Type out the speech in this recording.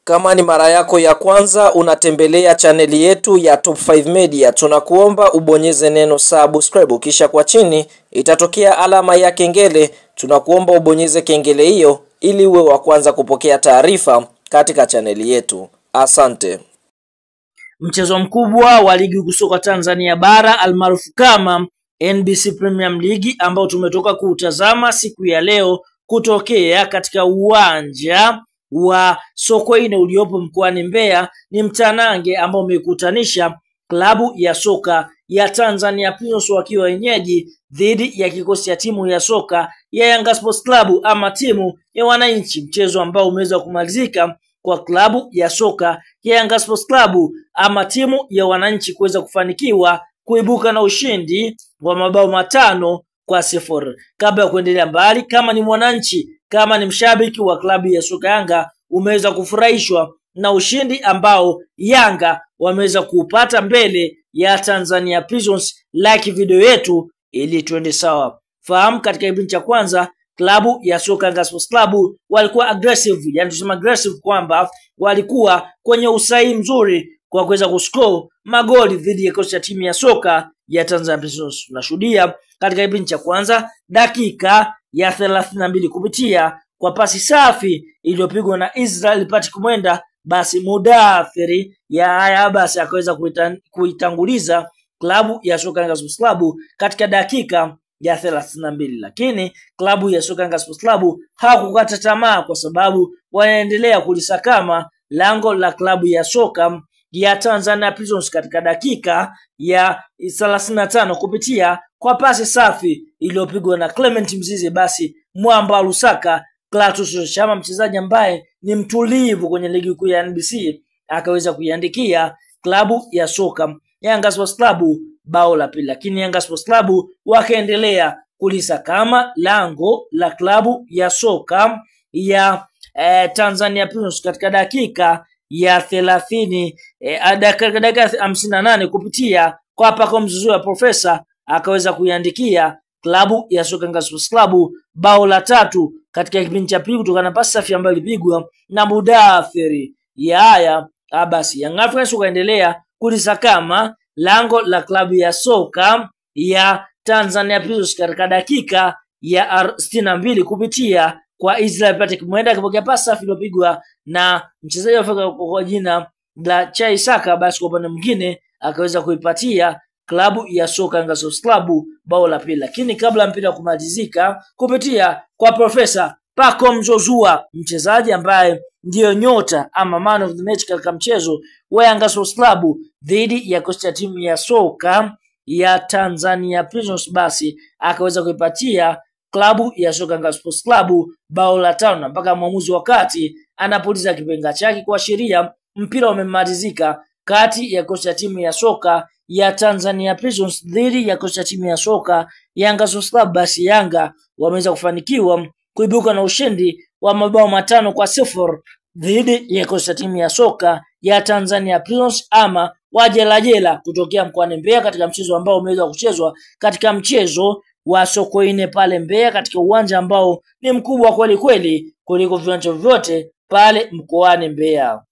Kama ni mara yako ya kwanza unatembelea chaneli yetu ya Top 5 Media, tunakuomba ubonyeze neno subscribe, kisha kwa chini itatokea alama ya kengele. Tunakuomba ubonyeze kengele hiyo ili uwe wa kwanza kupokea taarifa katika chaneli yetu. Asante. Mchezo mkubwa wa ligi kusoka Tanzania bara almaarufu kama NBC Premier League ambao tumetoka kuutazama siku ya leo kutokea katika uwanja wa Sokoine uliopo mkoani Mbeya ni mtanange ambao umekutanisha klabu ya soka ya Tanzania Prisons wakiwa wenyeji dhidi ya kikosi cha timu ya soka ya Yanga Sports Club ama timu ya wananchi, mchezo ambao umeweza kumalizika kwa klabu ya soka ya Yanga Sports Club ama timu ya wananchi kuweza kufanikiwa kuibuka na ushindi wa mabao 5-0. Kabla ya kuendelea mbali, kama ni mwananchi, kama ni mshabiki wa klabu ya soka Yanga, umeweza kufurahishwa na ushindi ambao Yanga wameweza kuupata mbele ya Tanzania Prisons, like video yetu ili tuende sawa. Fahamu katika kipindi cha kwanza klabu ya soka Yanga Sports Club walikuwa aggressive, yani tusema aggressive kwamba walikuwa kwenye usahihi mzuri kwa kuweza kuscore magoli dhidi ya kikosi cha timu ya soka ya Tanzania Prisons. Tunashuhudia katika kipindi cha kwanza dakika ya 32 kupitia kwa pasi safi iliyopigwa na Israel Patrick Mwenda, basi Mudathiri ya haya basi akaweza kuitanguliza klabu ya soka Yanga Sports Club katika dakika ya 32, lakini klabu ya soka Yanga Sports Club hawakukata tamaa kwa sababu wanaendelea kulisakama lango la klabu ya soka ya Tanzania Prisons katika dakika ya 35 kupitia kwa pasi safi iliyopigwa na Clement Mzize, basi mwamba Lusaka Clatous Chama, mchezaji ambaye ni mtulivu kwenye ligi kuu ya NBC, akaweza kuiandikia klabu ya soka Yanga Sports Club bao la pili, lakini Yanga Sports Club wakaendelea kulisakama lango la klabu ya soka ya Tanzania Prisons katika dakika ya 30 dakika 58 kupitia kwa Pako Mzuzu ya Profesa akaweza kuiandikia klabu ya soka Yanga Sports Club bao la 3 katika kipindi cha pili kutokana na pasi safi ambayo ilipigwa na Mudathiri ya haya basi Young Africans wakaendelea kulisakama lango la klabu ya soka ya Tanzania Prisons katika dakika ya 62 kupitia kwa Israel Patrick Mwenda akipokea pasi safi iliyopigwa na mchezaji wa kwa jina la Chai Saka, basi kwa upande mwingine akaweza kuipatia klabu ya soka Yanga Sports Club bao la pili. Lakini kabla mpira kumalizika, kupitia kwa Profesa Pako Mzuzu, mchezaji ambaye ndiyo nyota ama man of the match katika mchezo wa Yanga Sports Club dhidi ya kocha timu ya soka ya Tanzania Prisons, basi akaweza kuipatia klabu ya soka Yanga Sports Club bao la 5 mpaka mwamuzi wakati anapuliza kipenga chake kuashiria mpira umemalizika kati ya kocha timu ya soka ya Tanzania Prisons dhidi ya kocha timu ya soka Yanga Sports Club. Basi Yanga wameweza kufanikiwa kuibuka na ushindi wa mabao 5-0 dhidi ya kocha timu ya soka ya Tanzania Prisons ama wajelajela kutokea mkoani Mbeya katika mchezo ambao umeweza kuchezwa katika mchezo wa Sokoine pale Mbeya katika uwanja ambao ni mkubwa kweli kweli kuliko viwanja vyote pale mkoani Mbeya.